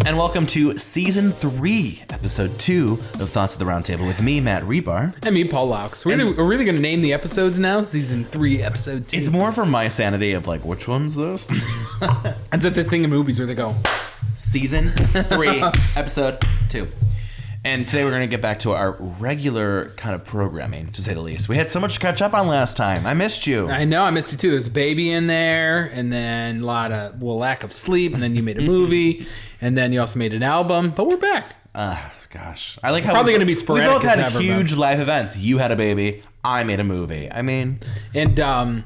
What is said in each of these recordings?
and welcome to Season 3, Episode 2 of Thots at the Round Table with me, Matt Rebar. And me, Paul Laux. We're really going to name the episodes now, Season 3, Episode 2. It's more for my sanity of like, which one's this? It's like the thing in movies where they go, Season 3, Episode 2. And today we're going to get back to our regular kind of programming, to say the least. We had so much to catch up on last time. I missed you. I know, I missed you too. There's a baby in there, and then a lot of lack of sleep, and then you made a movie, and then you also made an album, but we're back. Gosh. I like how probably going to be sporadic. We both had huge life events. You had a baby. I made a movie. I mean... And,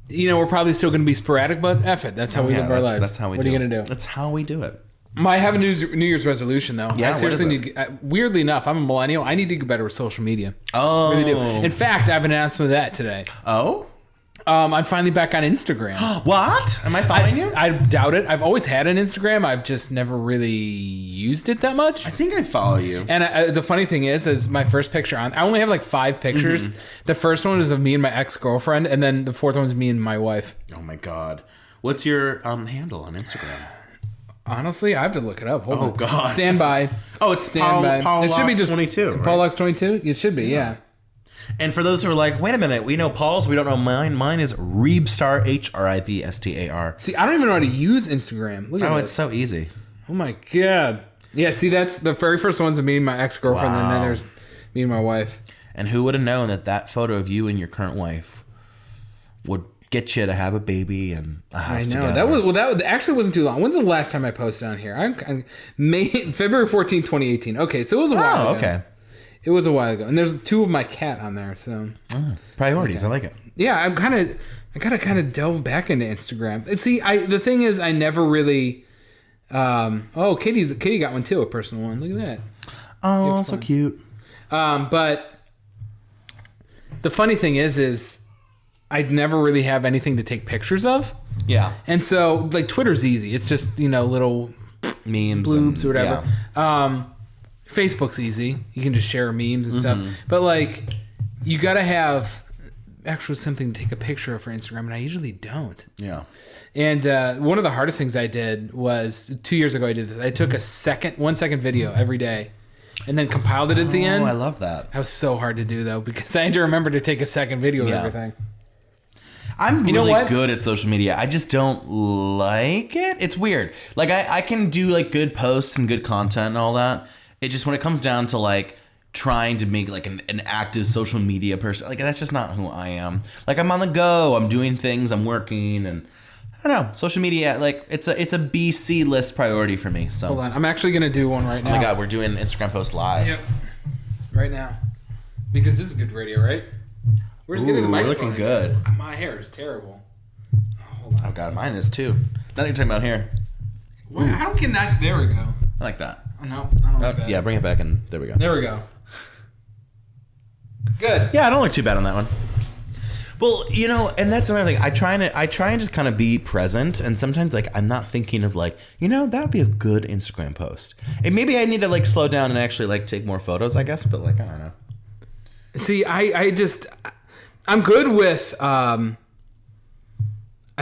you know, we're probably still going to be sporadic, but F it. That's how we live our lives. That's how we do it. What are you going to do? That's how we do it. I have a New Year's resolution, though. Yeah, I seriously need. Weirdly enough, I'm a millennial. I need to get better with social media. Oh, I really do. In fact, I have an announcement of that today. Oh, I'm finally back on Instagram. What? Am I following you? I doubt it. I've always had an Instagram. I've just never really used it that much. I think I follow you. And the funny thing is my first picture on. I only have like 5 pictures. Mm-hmm. The first one is of me and my ex-girlfriend, and then the fourth one is me and my wife. Oh my god, what's your handle on Instagram? Honestly, I have to look it up. Hold on. God. Stand by. Oh, it's Paul it should be just 22. Right? Paul Lux 22? It should be, yeah. And for those who are like, wait a minute, we know Paul's, we don't know mine. Mine is Reebstar, Hribstar. See, I don't even know how to use Instagram. Look at this. It's so easy. Oh my god. Yeah, see, that's the very first ones of me and my ex-girlfriend, and then there's me and my wife. And who would have known that photo of you and your current wife would get you to have a baby and a house together. That actually wasn't too long. When's the last time I posted on here? February 14, 2018. Okay, so it was a while ago. Oh, okay. It was a while ago. And there's 2 of my cat on there, so. Priorities, okay. I like it. Yeah, I gotta kind of delve back into Instagram. See, the thing is, I never really, Kitty got one too, a personal one. Look at that. Oh, so cute. But the funny thing is I'd never really have anything to take pictures of. Yeah. And so, like, Twitter's easy. It's just, little memes, bloobs or whatever. Yeah. Facebook's easy. You can just share memes and stuff. But, like, you got to have actual something to take a picture of for Instagram, and I usually don't. Yeah. And one of the hardest things I did was 2 years ago I did this. I took a 1 second video every day and then compiled it at the end. Oh, I love that. That was so hard to do, though, because I had to remember to take a second video of everything. I'm really good at social media. I just don't like it. It's weird. Like, I can do, like, good posts and good content and all that. It just, when it comes down to, like, trying to make, like, an active social media person, like, that's just not who I am. Like, I'm on the go. I'm doing things. I'm working. And, I don't know. Social media, like, it's a BC list priority for me. So hold on. I'm actually going to do one right now. Oh, my God. We're doing Instagram post live. Yep. Right now. Because this is good radio, right? Where's getting the microphone? We're looking good. My hair is terrible. Hold on. Oh, God. Mine is, too. Nothing you're talking about here. How can that... There we go. I like that. Oh, no. I don't like that. Yeah, bring it back and there we go. There we go. Good. Yeah, I don't look too bad on that one. Well, and that's another thing. I try and just kind of be present, and sometimes, like, I'm not thinking of, like, that would be a good Instagram post. And maybe I need to, like, slow down and actually, like, take more photos, I guess, but, like, I don't know. See, I'm good with, I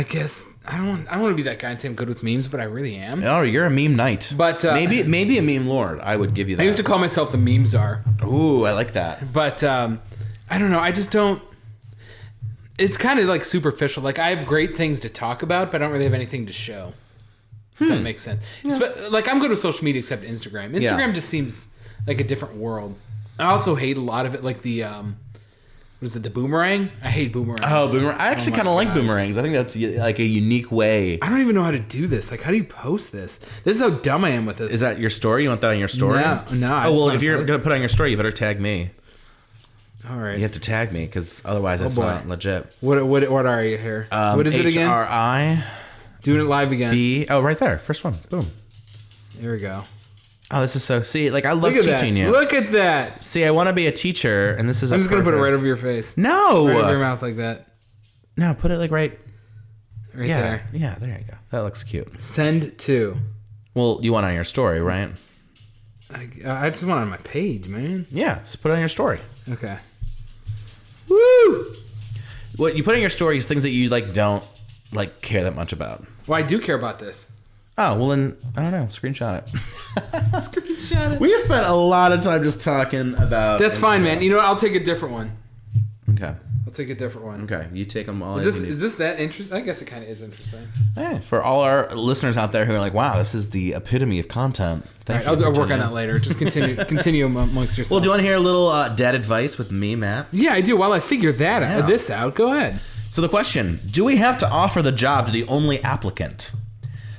guess, I don't want to be that guy and say I'm good with memes, but I really am. Oh, you're a meme knight. But maybe a meme lord. I would give you that. I used to call myself the meme czar. Ooh, I like that. But I don't know. I just don't. It's kind of like superficial. Like, I have great things to talk about, but I don't really have anything to show. If that makes sense. Yeah. Like, I'm good with social media except Instagram. Instagram just seems like a different world. I also hate a lot of it, like the the boomerang? I hate boomerangs. Oh, boomerang! I actually kind of like boomerangs. I think that's like a unique way. I don't even know how to do this. Like, how do you post this? This is how dumb I am with this. Is that your story? You want that on your story? No. Oh, well, if you're gonna put it on your story, you better tag me. All right. You have to tag me because otherwise it's not legit. What are you here? What is it again? HRI. Doing it live again. B. Oh, right there. First one. Boom. There we go. Oh, this is so... See, like, I love teaching you. Look at that. See, I want to be a teacher, and this is... I'm just going to put it right over your face. No! Right over your mouth like that. No, put it, like, right there. Yeah, there you go. That looks cute. Send to. Well, you want it on your story, right? I just want it on my page, man. Yeah, just put it on your story. Okay. Woo! What you put on your story is things that you, like, don't, like, care that much about. Well, I do care about this. Oh, well then, I don't know. Screenshot it. Screenshot it. We have spent a lot of time just talking about... That's fine, man. You know what? I'll take a different one. Okay. I'll take a different one. Okay, you take them all. Is this that interesting? I guess it kind of is interesting. Hey, for all our listeners out there who are like, wow, this is the epitome of content. Thank you. I'll work on that later. Just continue amongst yourselves. Well, do you want to hear a little dad advice with me, Matt? Yeah, I do. While I figure this out, go ahead. So the question, do we have to offer the job to the only applicant?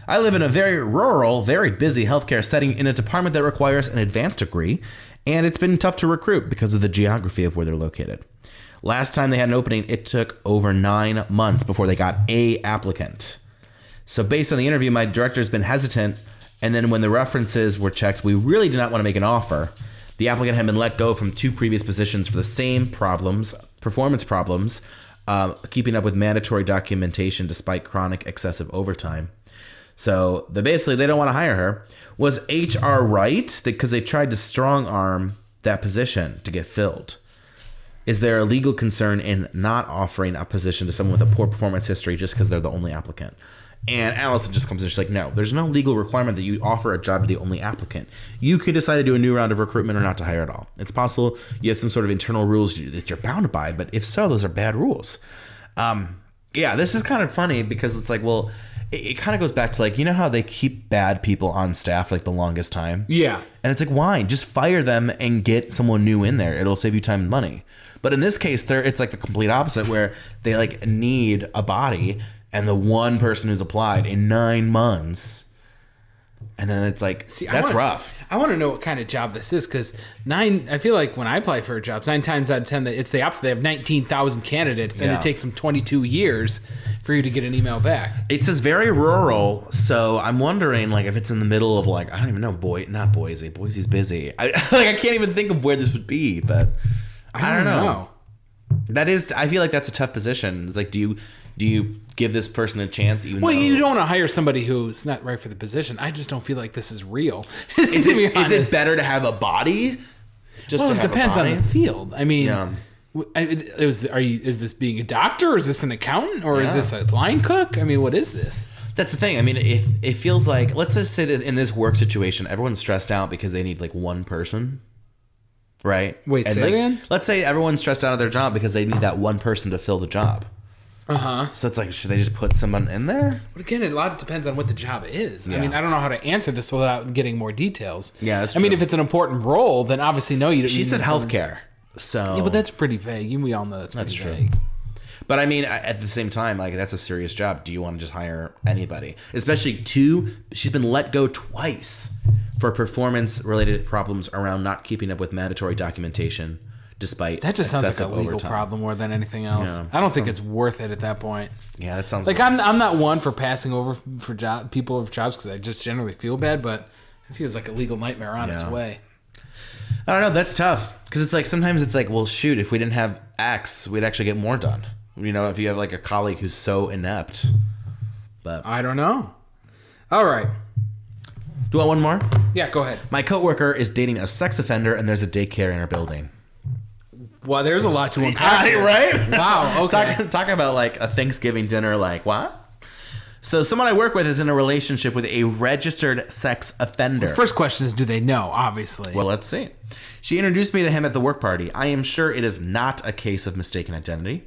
I live in a very rural, very busy healthcare setting in a department that requires an advanced degree, and it's been tough to recruit because of the geography of where they're located. Last time they had an opening, it took over 9 months before they got a applicant. So based on the interview, my director's been hesitant, and then when the references were checked, we really did not want to make an offer. The applicant had been let go from 2 previous positions for the same problems, performance problems, keeping up with mandatory documentation despite chronic excessive overtime. So they don't want to hire her. Was HR right? Because they tried to strong arm that position to get filled. Is there a legal concern in not offering a position to someone with a poor performance history just because they're the only applicant? And Allison just comes in, she's like, no, there's no legal requirement that you offer a job to the only applicant. You could decide to do a new round of recruitment or not to hire at all. It's possible you have some sort of internal rules that you're bound by, but if so, those are bad rules. Yeah, this is kind of funny because it's like, well, it kind of goes back to like, you know how they keep bad people on staff like the longest time? Yeah. And it's like, why? Just fire them and get someone new in there. It'll save you time and money. But in this case, it's like the complete opposite where they like need a body and the one person who's applied in 9 months. And then it's like, that's rough. I want to know what kind of job this is because I feel like when I apply for jobs, 9 times out of 10, it's the opposite. They have 19,000 candidates and it takes them 22 years for you to get an email back. It says very rural, so I'm wondering like if it's in the middle of like, I don't even know, not Boise. Boise's busy. I can't even think of where this would be, but I don't know. That is, I feel like that's a tough position. It's like, do you give this person a chance? Even though you don't want to hire somebody who's not right for the position. I just don't feel like this is real. Is it better to have a body? It depends on the field. I mean, is this being a doctor? Or is this an accountant? Or is this a line cook? I mean, what is this? That's the thing. I mean, it feels like, let's just say that in this work situation, everyone's stressed out because they need like one person. Right? Wait, say again? Let's say everyone's stressed out of their job because they need that one person to fill the job. Uh-huh. So it's like, should they just put someone in there? But again, a lot depends on what the job is. Yeah. I mean, I don't know how to answer this without getting more details. Yeah, that's true. I mean, if it's an important role, then obviously no, you don't. She said healthcare. So yeah, but that's pretty vague. We all know that's pretty vague. True. But I mean, at the same time, like that's a serious job. Do you want to just hire anybody? Especially she's been let go twice for performance-related problems around not keeping up with mandatory documentation, despite that just sounds like a legal problem more than anything else. Yeah, I don't think it's worth it at that point. Yeah, that sounds like I'm not one for passing over for people of jobs because I just generally feel bad, but it feels like a legal nightmare on its way. I don't know. That's tough because it's like sometimes it's like, well, shoot, if we didn't have X, we'd actually get more done. You know, if you have like a colleague who's so inept. But I don't know. All right. Do you want one more? Yeah, go ahead. My coworker is dating a sex offender, and there's a daycare in her building. Well, there's a lot to unpack. Right? Wow. Okay. Talk about like a Thanksgiving dinner. Like what? So someone I work with is in a relationship with a registered sex offender. The first question is, do they know? Obviously. Well, let's see. She introduced me to him at the work party. I am sure it is not a case of mistaken identity.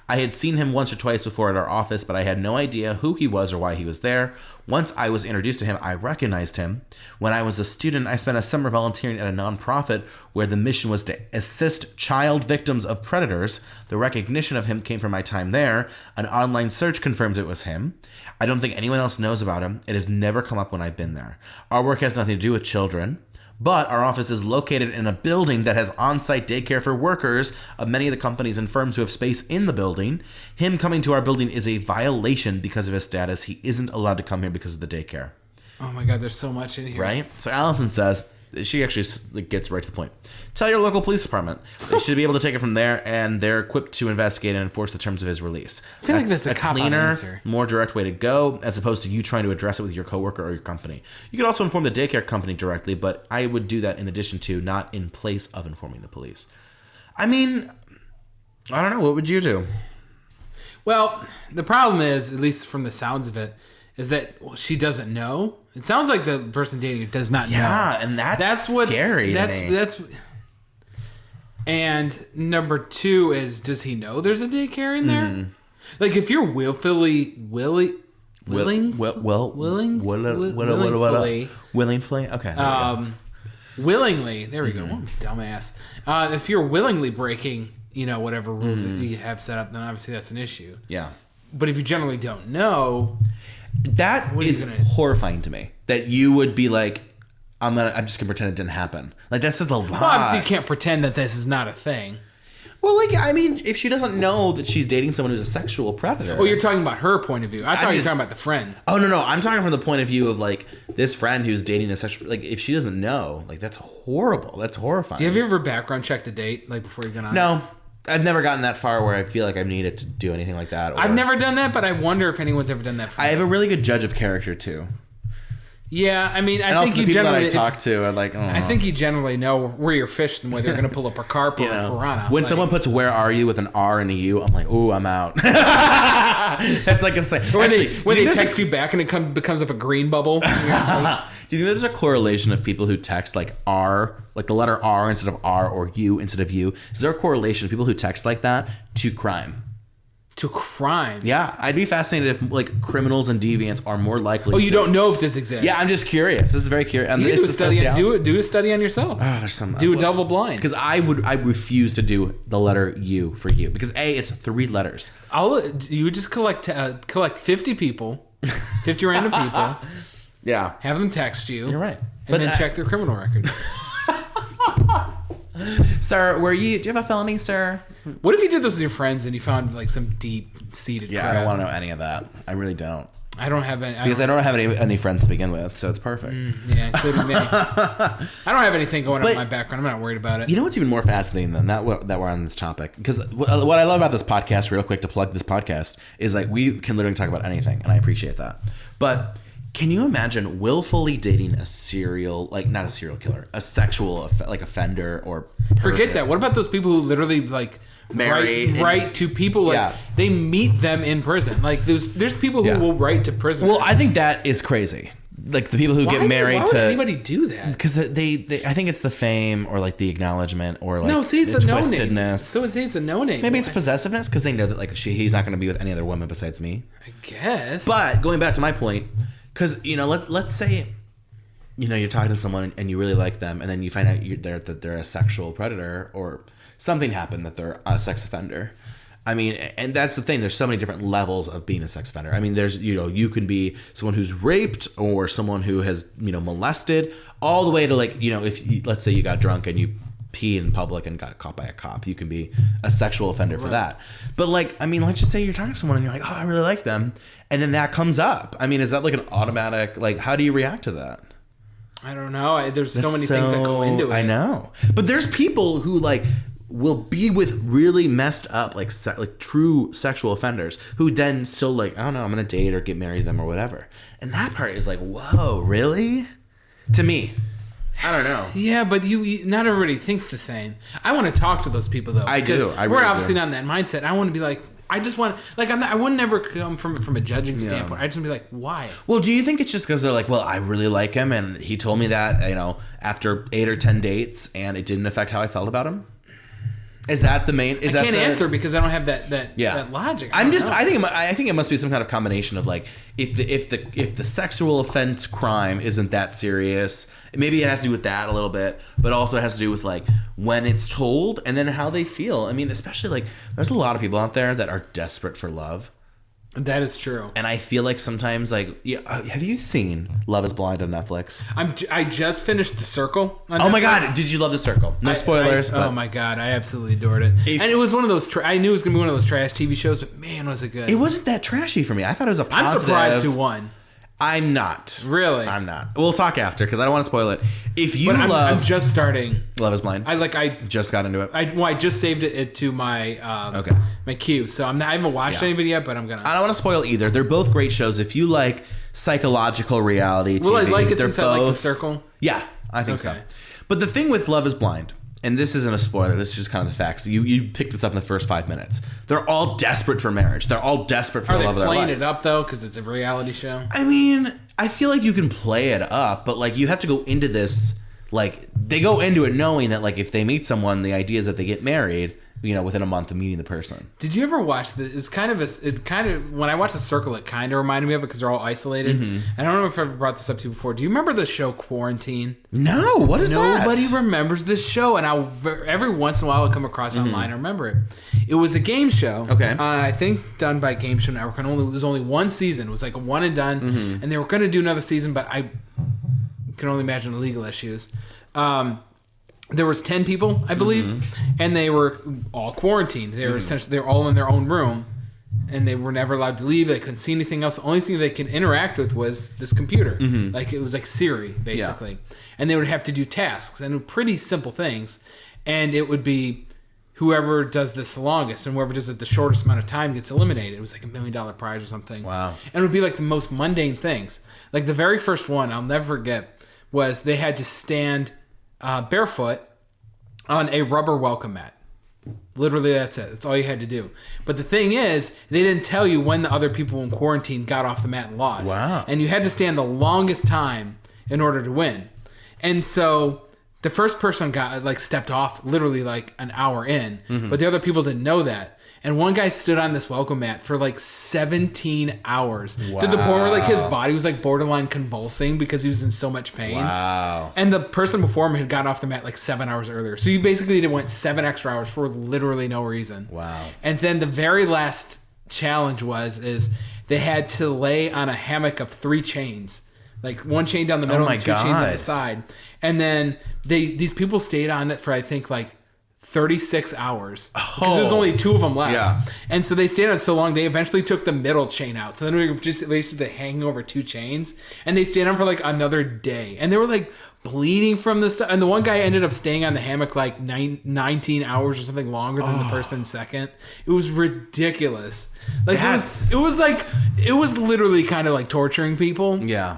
I had seen him once or twice before at our office, but I had no idea who he was or why he was there. Once I was introduced to him, I recognized him. When I was a student, I spent a summer volunteering at a nonprofit where the mission was to assist child victims of predators. The recognition of him came from my time there. An online search confirms it was him. I don't think anyone else knows about him. It has never come up when I've been there. Our work has nothing to do with children. But our office is located in a building that has on-site daycare for workers of many of the companies and firms who have space in the building. Him coming to our building is a violation because of his status. He isn't allowed to come here because of the daycare. Oh my God, there's so much in here. Right? So Allison says, she actually gets right to the point. Tell your local police department. They should be able to take it from there, and they're equipped to investigate and enforce the terms of his release. I feel like that's a cleaner, answer. More direct way to go, as opposed to you trying to address it with your coworker or your company. You could also inform the daycare company directly, but I would do that in addition to, not in place of informing the police. I mean, I don't know. What would you do? Well, the problem is, at least from the sounds of it, is that she doesn't know. It sounds like the person dating her does not know. Yeah, and that's what's scary. That's. And number 2 is, does he know there's a daycare in there? Like, if you're willingly. Okay. Willingly. There we go. Dumbass. If you're willingly breaking, whatever rules that you have set up, then obviously that's an issue. Yeah. But if you generally don't know, that is horrifying to me. That you would be like, I'm just gonna pretend it didn't happen. Like, that says a lot. Well, obviously you can't pretend that this is not a thing. Well, like, I mean, if she doesn't know that she's dating someone who's a sexual predator. Oh, you're talking about her point of view. I thought you were talking about the friend. Oh, no. I'm talking from the point of view of, like, this friend who's dating a sexual... Like, if she doesn't know, like, that's horrible. That's horrifying. Have you ever background checked a date, like, before you've gone on? No. I've never gotten that far where I feel like I've needed to do anything like that. I've never done that, but I wonder if anyone's ever done that for me. I have a really good judge of character, too. Yeah, I mean, I think you generally... that I talk to, I'm like, I think you generally know where you're fishing, whether you're going to pull up a carp or a piranha. When someone puts "where are you" with an R and a U, I'm like, ooh, I'm out. That's like a when they text you back and it becomes up a green bubble. Do you think there's a correlation of people who text like R, like the letter R instead of R, or U instead of U? Is there a correlation of people who text like that to crime? To crime? Yeah, I'd be fascinated if like criminals and deviants are more likely. Oh, you don't know if this exists? Yeah, I'm just curious. This is very curious. You can do a study on yourself. Oh, there's some. Do a double blind. Because I refuse to do the letter U for you because it's 3 letters. You would just collect 50 people, 50 random people. Yeah. Have them text you. You're right. And then check their criminal record. Sir, do you have a felony, sir? What if you did this with your friends and you found like some deep-seated crap? I don't want to know any of that. I really don't. I don't have any. Because I don't have any friends to begin with, so it's perfect. Yeah, including me. I don't have anything going on in my background. I'm not worried about it. You know what's even more fascinating than that we're on this topic? Because what I love about this podcast, real quick to plug this podcast, is like we can literally talk about anything, and I appreciate that. But can you imagine willfully dating a serial, like not a serial killer, a sexual offender or pervert? Forget that. What about those people who literally like write to people like they meet them in prison? Like there's people who will write to prisoners. Well, I think that is crazy. Like the people who get married why would anybody do that? Because they I think it's the fame or like the acknowledgement or like it's the a twistedness. No-name. So it's a no-name. Maybe it's possessiveness because they know that like he's not going to be with any other woman besides me. I guess. But going back to my point. Because, let's say, you're talking to someone and you really like them and then you find out that they're a sexual predator or something happened that they're a sex offender. I mean, and that's the thing. There's so many different levels of being a sex offender. I mean, there's, you can be someone who's raped or someone who has, molested all the way to like, if let's say you got drunk and you pee in public and got caught by a cop, you can be a sexual offender for that. But like, I mean, let's just say you're talking to someone and you're like, oh, I really like them. And then that comes up. I mean, is that like an automatic, like, how do you react to that? I don't know. There's so many things that go into it. I know. But there's people who like will be with really messed up, like true sexual offenders who then still like, I don't know, I'm going to date or get married to them or whatever. And that part is like, whoa, really? To me. I don't know. Yeah, but you not everybody thinks the same. I want to talk to those people though. I do. We're obviously not in that mindset. I want to be like, I just want like I wouldn't ever come from a judging standpoint. I just want to be like, why? Well, do you think it's just because they're like, well, I really like him and he told me that after 8 or 10 dates and it didn't affect how I felt about him? Is that the main? I can't answer because I don't have that logic. I think it must be some kind of combination of like if the sexual offense crime isn't that serious, maybe it has to do with that a little bit, but also it has to do with like when it's told and then how they feel. I mean, especially like there's a lot of people out there that are desperate for love. That is true. And I feel like sometimes, like, have you seen Love is Blind on Netflix? I just finished The Circle on Netflix. Oh my God, did you love The Circle? No spoilers. Oh my God, I absolutely adored it. And it was one of those, I knew it was going to be one of those trash TV shows, but man, was it good. It wasn't that trashy for me. I thought it was a positive. I'm surprised who won. I'm not. Really? I'm not. We'll talk after because I don't want to spoil it. If you I'm just starting. Love is Blind. I just got into it. I just saved it to my my queue. So I haven't watched any of it yet, but I'm gonna. I don't want to spoil either. They're both great shows. If you like psychological reality TV, I like it since I like The Circle? Yeah, I think so. But the thing with Love is Blind, and this isn't a spoiler, this is just kind of the facts. You pick this up in the first 5 minutes. They're all desperate for marriage. They're all desperate for the love of their life. Are they playing it up, though, because it's a reality show? I mean, I feel like you can play it up, but, like, you have to go into this, like, they go into it knowing that, like, if they meet someone, the idea is that they get married, you know, within a month of meeting the person. Did you ever watch the? It's kind of when I watched The Circle, it kind of reminded me of it because they're all isolated. Mm-hmm. I don't know if I've ever brought this up to you before. Do you remember the show Quarantine? No, what is that? Nobody remembers this show, and every once in a while I come across it online. I remember it. It was a game show. Okay. I think done by Game Show Network, and it was only one season. It was like a one and done, and they were going to do another season, but I can only imagine the legal issues. There was 10 people, I believe, and they were all quarantined. They were essentially they were all in their own room, and they were never allowed to leave. They couldn't see anything else. The only thing they could interact with was this computer. Like it was like Siri, basically. Yeah. And they would have to do tasks and pretty simple things. And it would be whoever does this the longest and whoever does it the shortest amount of time gets eliminated. It was like $1 million prize or something. Wow. And it would be like the most mundane things. Like the very first one, I'll never forget, was they had to stand barefoot on a rubber welcome mat. Literally, that's it. That's all you had to do. But the thing is, they didn't tell you when the other people in quarantine got off the mat and lost. Wow. And you had to stand the longest time in order to win. And so the first person got stepped off literally like an hour in, but the other people didn't know that. And one guy stood on this welcome mat for like 17 hours. Wow. To the point where like his body was like borderline convulsing because he was in so much pain. Wow. And the person before him had gotten off the mat like 7 hours earlier. So you basically went 7 extra hours for literally no reason. Wow. And then the very last challenge is they had to lay on a hammock of 3 chains. Like one chain down the middle and 2 chains on the side. And then these people stayed on it for I think like 36 hours because there's only 2 of them left. Yeah. And so they stayed on it so long they eventually took the middle chain out. So then we were just basically hanging over 2 chains, and they stayed on for like another day, and they were like bleeding from this stuff. And the one guy ended up staying on the hammock like 19 hours or something longer than the person second. It was ridiculous. Like it was literally kind of like torturing people. Yeah.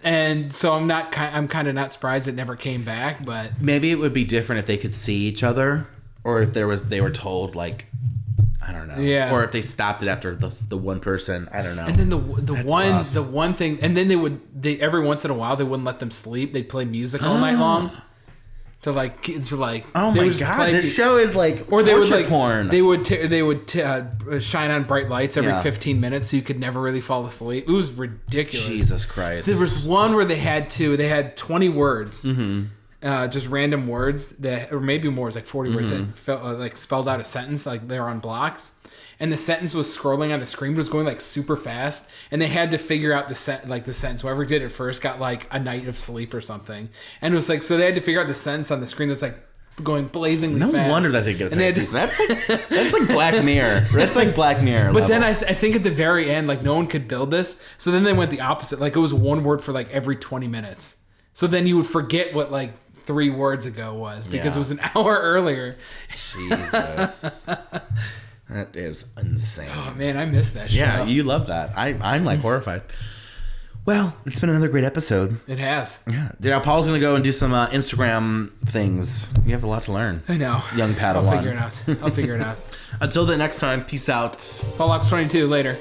And so I'm kind of not surprised it never came back, but maybe it would be different if they could see each other, or if they were told like, I don't know, or if they stopped it after the one person, I don't know. And then the one thing, and then they every once in a while they wouldn't let them sleep. They'd play music all night long. To like oh my god, this show is like or they would porn. They would shine on bright lights every 15 minutes, so you could never really fall asleep. It was ridiculous. Jesus Christ! There was one where they had 20 words, just random words that, or maybe more, like 40 words that felt like spelled out a sentence, like they're on blocks. And the sentence was scrolling on the screen, but it was going like super fast. And they had to figure out the sentence. Whoever did it first got like a night of sleep or something. And it was like, so they had to figure out the sentence on the screen that was like going blazingly fast. No wonder that didn't get a sentence. That's like Black Mirror. That's like Black Mirror. But then I think at the very end, like no one could build this. So then they went the opposite. Like it was one word for like every 20 minutes. So then you would forget what like 3 words ago was because it was an hour earlier. Jesus. That is insane. Oh man, I miss that show. Yeah, you love that. I'm like horrified. Well, it's been another great episode. It has. Yeah. Now Paul's gonna go and do some Instagram things. You have a lot to learn. I know. Young Padawan. I'll figure it out. Until the next time, peace out. Paul Locks 22 later.